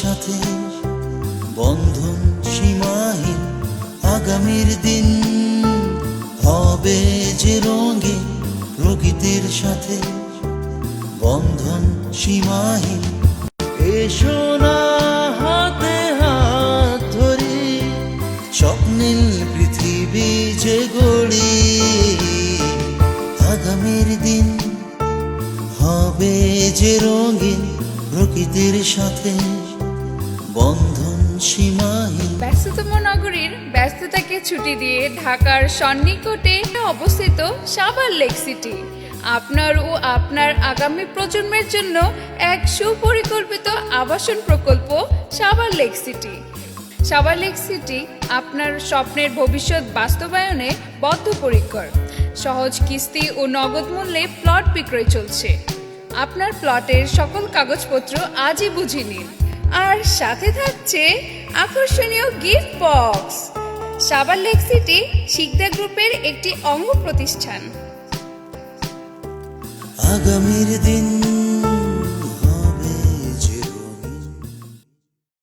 সাথে, বন্ধন সীমাহীন আগামীর দিন হবে যে রঙিন প্রকৃতির সাথে, বন্ধন সীমাহীন। এসো না হাতে হাত ধরি, স্বপ্নীল পৃথিবী যে গড়ি, আগামীর দিন হবে যে রঙিন প্রকৃতির সাথে, বন্ধন সীমাহীন। ব্যস্ততম নগরীর ব্যস্ততাকে ছুটি দিয়ে ঢাকার সন্নিকটে অবস্থিত সাভার লেক সিটি আপনার ও আপনার আগামী প্রজন্মের জন্য এক সুপরিকল্পিত আবাসন প্রকল্প Savar lake city. Savar lake city আপনার স্বপ্নের ভবিষ্যৎ বাস্তবায়নে বদ্ধপরিকর। সহজ কিস্তি ও নগদ মূল্যে প্লট বিক্রয় চলছে। আপনার প্লটের সকল কাগজপত্র আজই বুঝে নিন, আর সাথে থাকছে আকর্ষণীয় gift box. Savar lake city Sikdar গ্রুপের একটি অঙ্গ প্রতিষ্ঠান। আগামীর দিন